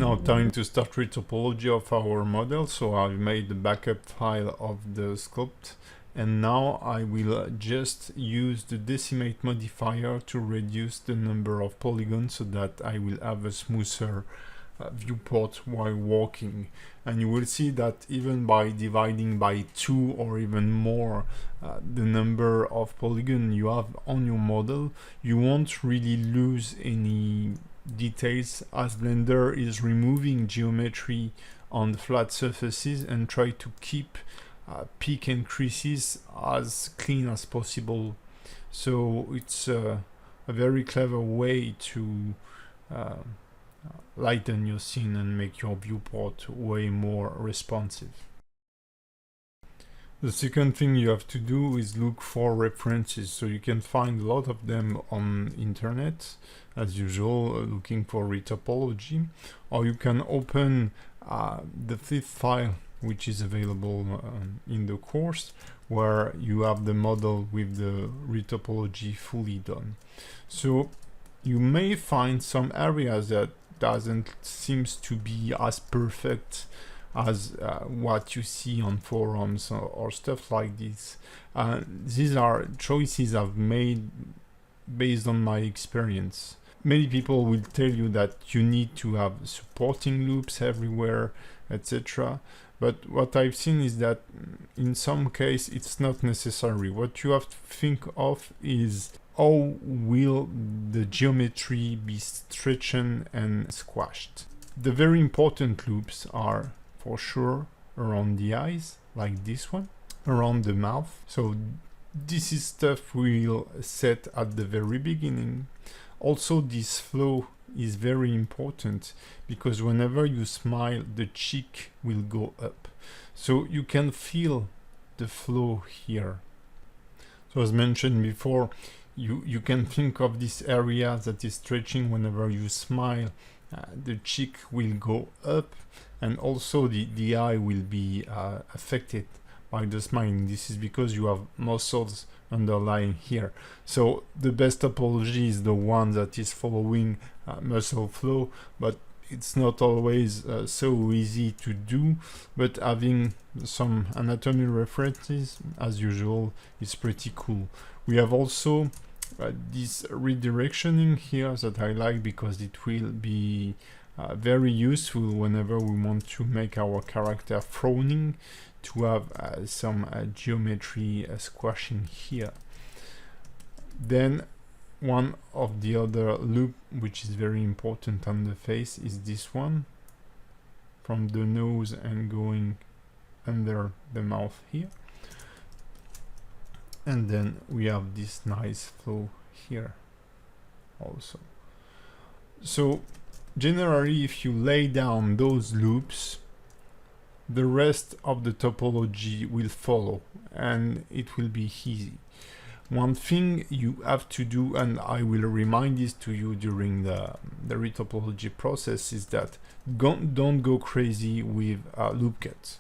now time to start retopology of our model. So I've made the backup file of the sculpt, and now I will just use the decimate modifier to reduce the number of polygons so that I will have a smoother viewport while walking. And you will see that even by dividing by 2 or even more the number of polygons you have on your model, you won't really lose any details, as Blender is removing geometry on the flat surfaces and try to keep peak and creases as clean as possible. So it's a very clever way to lighten your scene and make your viewport way more responsive. The second thing you have to do is look for references. So you can find a lot of them on internet, as usual, looking for retopology, or you can open the fifth file which is available in the course, where you have the model with the retopology fully done. So you may find some areas that doesn't seems to be as perfect as what you see on forums or stuff like this. These are choices I've made based on my experience. Many people will tell you that you need to have supporting loops everywhere, etc. But what I've seen is that in some case it's not necessary. What you have to think of is how will the geometry be stretched and squashed. The very important loops are for sure around the eyes, like this one, around the mouth. So this is stuff we'll set at the very beginning. Also, this flow is very important because whenever you smile, the cheek will go up. So you can feel the flow here. So as mentioned before, you can think of this area that is stretching whenever you smile. The cheek will go up, and also the eye will be affected by the smiling. This is because you have muscles underlying here. So the best topology is the one that is following muscle flow, but it's not always so easy to do. But having some anatomy references, as usual, is pretty cool. We have also this redirectioning here that I like because it will be very useful whenever we want to make our character frowning, to have some geometry squashing here. Then one of the other loop which is very important on the face is this one, from the nose and going under the mouth here. And then we have this nice flow here also. So generally, if you lay down those loops, the rest of the topology will follow and it will be easy. One thing you have to do, and I will remind this to you during the retopology process, is that don't go crazy with loop cuts.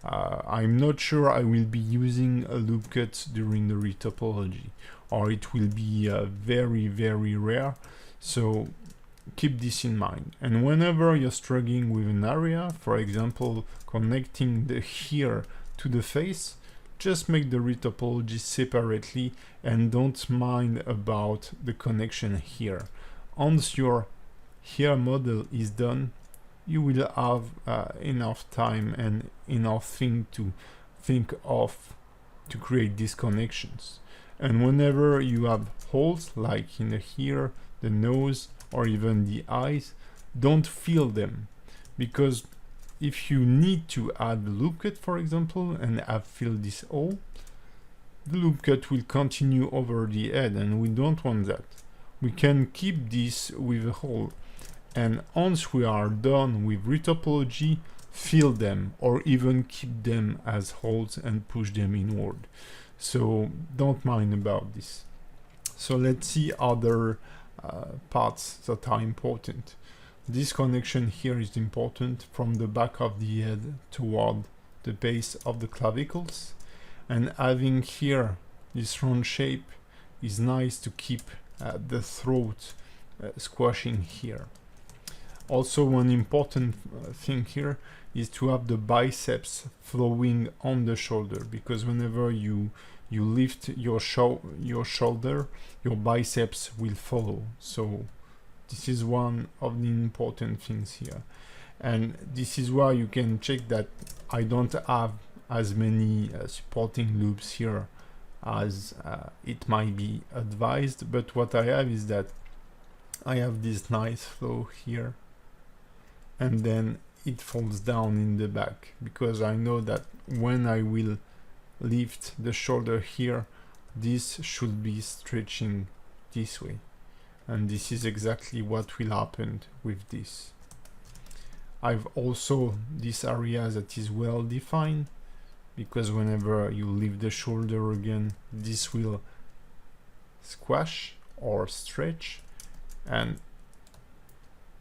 I'm not sure I will be using a loop cut during the retopology, or it will be very, very rare. So keep this in mind. And whenever you're struggling with an area, for example, connecting the ear to the face, just make the retopology separately and don't mind about the connection here. Once your hair model is done, you will have enough time and enough thing to think of to create these connections. And whenever you have holes, like in the ear, the nose, or even the eyes, don't fill them, because if you need to add the loop cut, for example, and have filled this hole, the loop cut will continue over the head, and we don't want that. We can keep this with a hole, and once we are done with retopology, fill them or even keep them as holes and push them inward. So don't mind about this. So let's see other parts that are important. This connection here is important from the back of the head toward the base of the clavicles, and having here this round shape is nice to keep the throat squashing here. Also, one important thing here is to have the biceps flowing on the shoulder, because whenever you lift your shoulder, your biceps will follow. So this is one of the important things here, and this is why you can check that I don't have as many supporting loops here as it might be advised, but what I have is that I have this nice flow here, and then it falls down in the back, because I know that when I will lift the shoulder here, this should be stretching this way, and this is exactly what will happen with this. I've also this area that is well defined, because whenever you lift the shoulder again, this will squash or stretch, and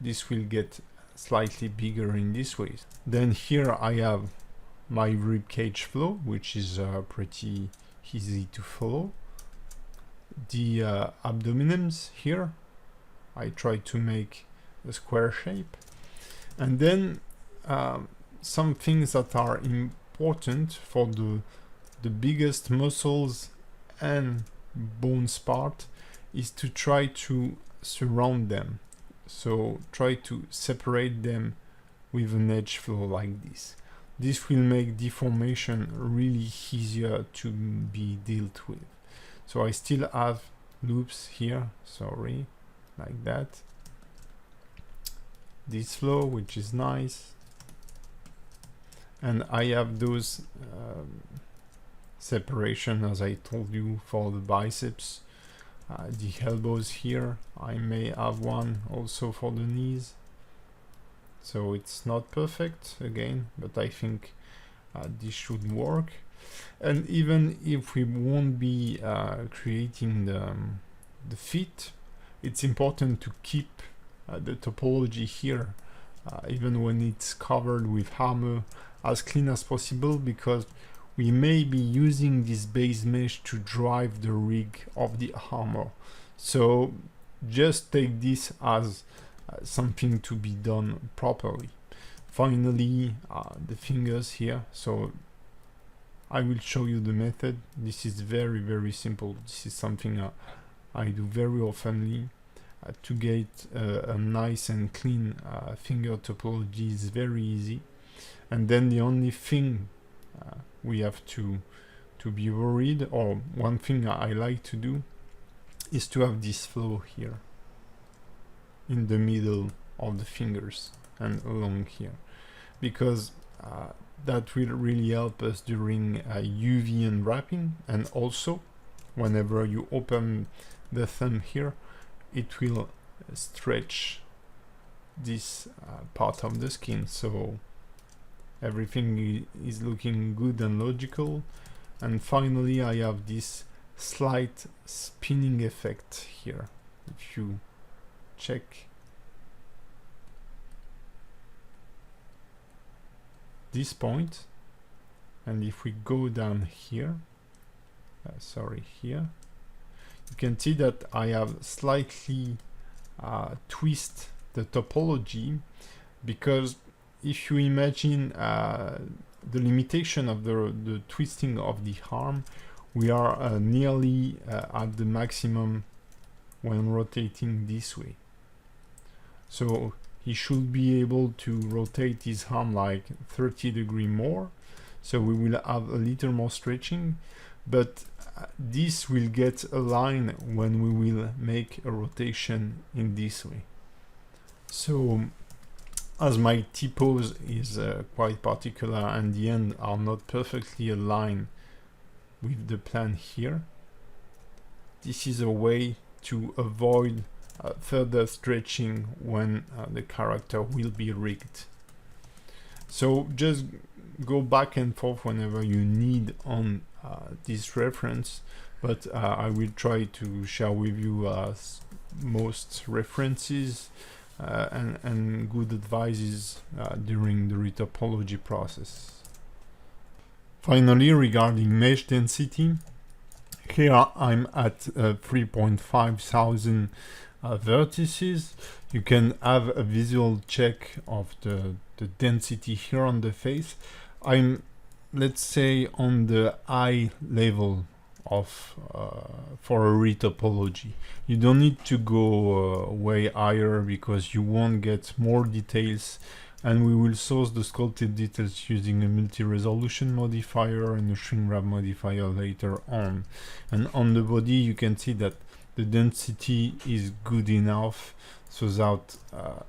this will get slightly bigger in this way. Then here I have my rib cage flow, which is pretty easy to follow. The abdominals here, I try to make a square shape, and then some things that are important for the biggest muscles and bones part is to try to surround them. So try to separate them with an edge flow like this. This will make deformation really easier to be dealt with. So I still have loops here, sorry, like that. This flow, which is nice. And I have those separation, as I told you, for the biceps. The elbows here, I may have one also for the knees. So it's not perfect again, but I think this should work. And even if we won't be creating the feet, it's important to keep the topology here, even when it's covered with hammer, as clean as possible, because we may be using this base mesh to drive the rig of the hammer. So just take this as something to be done properly. Finally, the fingers here. So I will show you the method. This is very, very simple. This is something I do very oftenly. To get a nice and clean finger topology is very easy. And then the only thing we have to be worried, or one thing I like to do, is to have this flow here in the middle of the fingers and along here, because that will really help us during UV unwrapping, and also whenever you open the thumb here, it will stretch this part of the skin. So everything is looking good and logical. And finally I have this slight spinning effect here. If you check this point, and if we go down here, here, you can see that I have slightly twist the topology, because if you imagine the limitation of the twisting of the arm, we are nearly at the maximum when rotating this way. So he should be able to rotate his arm like 30 degrees more, so we will have a little more stretching, but this will get aligned when we will make a rotation in this way. So as my T-pose is quite particular and the ends are not perfectly aligned with the plan here, this is a way to avoid further stretching when the character will be rigged. So just go back and forth whenever you need on this reference, but I will try to share with you most references and good advices during the retopology process. Finally, regarding mesh density, here I'm at 3,500 vertices. You can have a visual check of the density here on the face. I'm, let's say, on the eye level of for a retopology. You don't need to go way higher because you won't get more details, and we will source the sculpted details using a multi-resolution modifier and a shrink wrap modifier later on. And on the body you can see that the density is good enough so that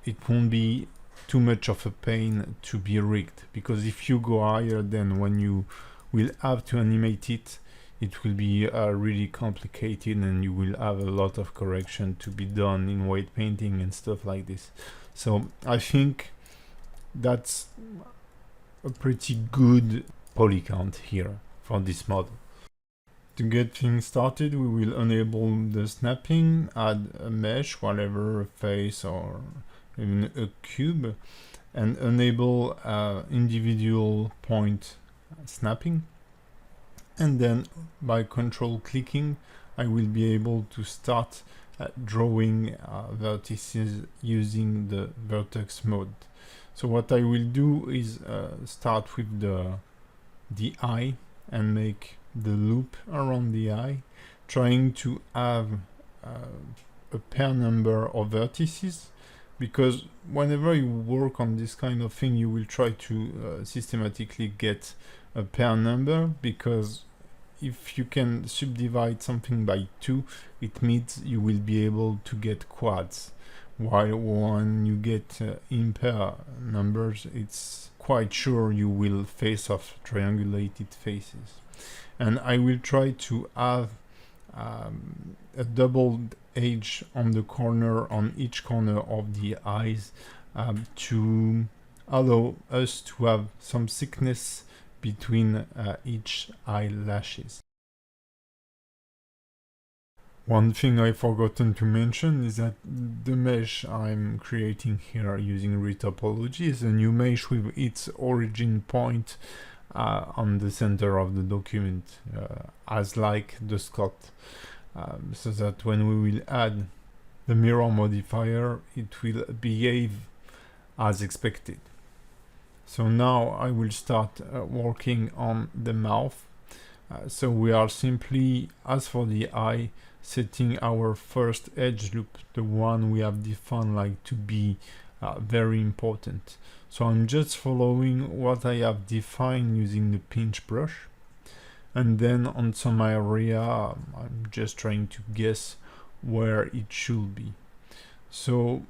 it won't be too much of a pain to be rigged, because if you go higher, then when you will have to animate it, it will be really complicated, and you will have a lot of correction to be done in weight painting and stuff like this. So I think that's a pretty good poly count here for this model. To get things started, we will enable the snapping, add a mesh, whatever, a face or even a cube, and enable individual point snapping. And then by control clicking, I will be able to start drawing vertices using the vertex mode. So what I will do is start with the eye and make the loop around the eye, trying to have a pair number of vertices, because whenever you work on this kind of thing, you will try to systematically get a pair number, because if you can subdivide something by 2, it means you will be able to get quads, while when you get impair numbers, it's quite sure you will face off triangulated faces. And I will try to have a doubled edge on the corner, on each corner of the eyes, to allow us to have some thickness between each eyelashes. One thing I've forgotten to mention is that the mesh I'm creating here using retopology is a new mesh with its origin point on the center of the document, as like the sculpt, so that when we will add the mirror modifier, it will behave as expected. So now I will start working on the mouth. So we are simply, as for the eye, setting our first edge loop, the one we have defined like to be very important. So I'm just following what I have defined using the pinch brush, and then on some area I'm just trying to guess where it should be. So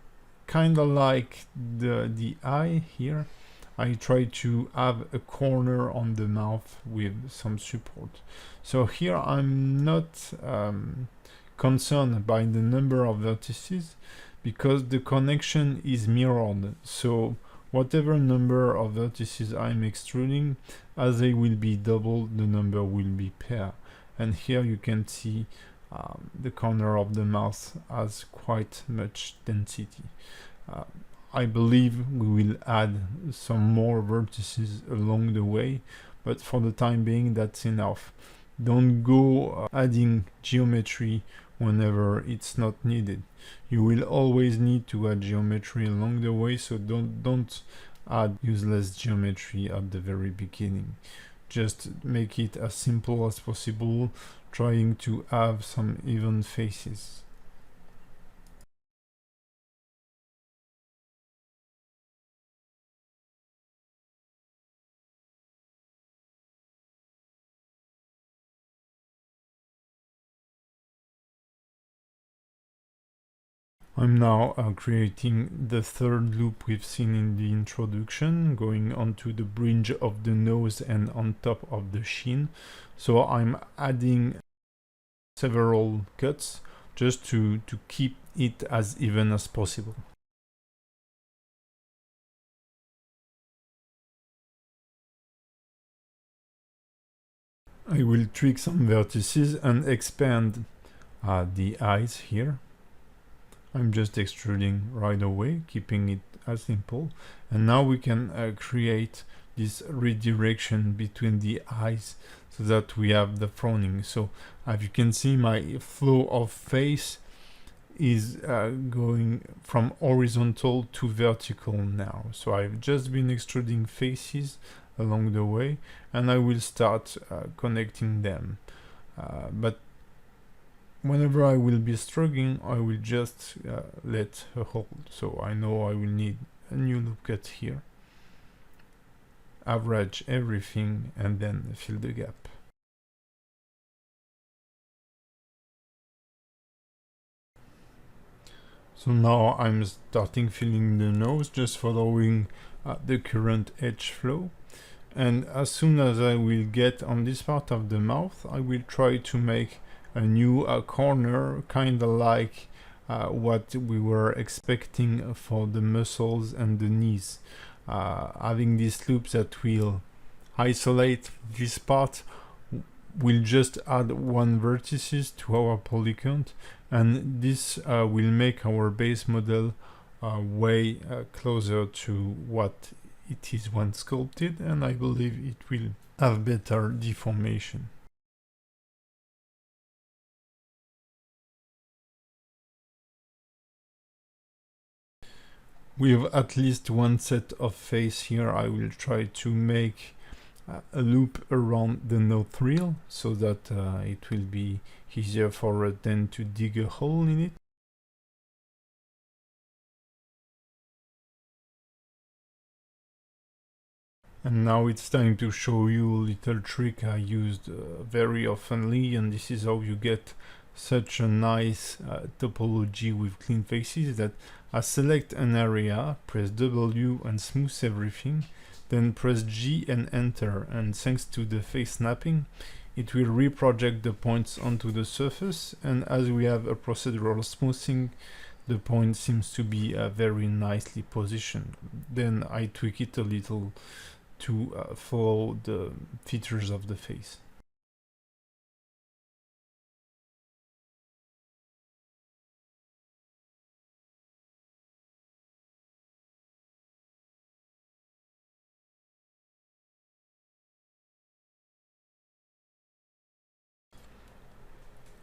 kind of like the eye here, I try to have a corner on the mouth with some support. So here I'm not concerned by the number of vertices, because the connection is mirrored. So whatever number of vertices I'm extruding, as they will be doubled, the number will be pair. And here you can see the corner of the mouth has quite much density. I believe we will add some more vertices along the way, but for the time being that's enough. Don't go adding geometry whenever it's not needed. You will always need to add geometry along the way, so don't add useless geometry at the very beginning. Just make it as simple as possible, trying to have some even faces. I'm now creating the third loop we've seen in the introduction, going onto the bridge of the nose and on top of the chin. So I'm adding several cuts just to keep it as even as possible. I will tweak some vertices and expand the eyes here. I'm just extruding right away, keeping it as simple. And now we can create this redirection between the eyes so that we have the frowning. So as you can see, my flow of face is going from horizontal to vertical now. So I've just been extruding faces along the way, and I will start connecting them. But whenever I will be struggling, I will just let her hold. So I know I will need a new loop cut here, average everything, and then fill the gap. So now I'm starting filling the nose, just following the current edge flow. And as soon as I will get on this part of the mouth, I will try to make a new corner, kind of like what we were expecting for the muscles and the knees. Having these loops that will isolate this part will just add one vertices to our polygon, and this will make our base model way closer to what it is when sculpted, and I believe it will have better deformation. With at least one set of face here, I will try to make a loop around the nose reel so that it will be easier for it then to dig a hole in it. And now it's time to show you a little trick I used very oftenly, and this is how you get such a nice topology with clean faces. That I select an area, press W and smooth everything, then press G and enter, and thanks to the face snapping, it will reproject the points onto the surface, and as we have a procedural smoothing, the point seems to be very nicely positioned. Then I tweak it a little to follow the features of the face.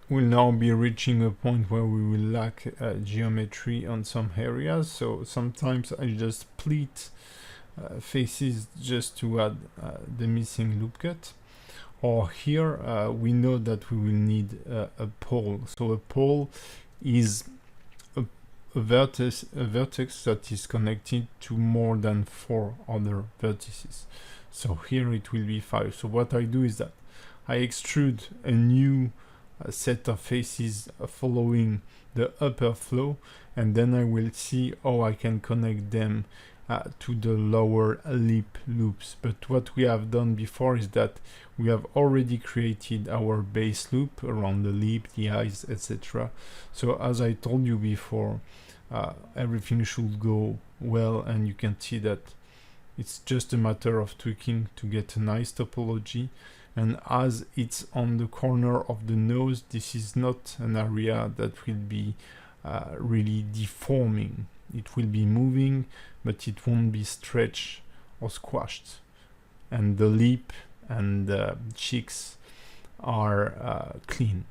We'll now be reaching a point where we will lack geometry on some areas, so sometimes I just split faces just to add the missing loop cut. Or here we know that we will need a pole. So a pole is a vertex that is connected to more than 4 other vertices. So here it will be 5. So what I do is that I extrude a new set of faces following the upper flow, and then I will see how I can connect them to the lower lip loops. But what we have done before is that we have already created our base loop around the lip, the eyes, etc. So as I told you before, everything should go well, and you can see that it's just a matter of tweaking to get a nice topology. And as it's on the corner of the nose, this is not an area that will be really deforming. It will be moving, but it won't be stretched or squashed. And the lip and the cheeks are clean.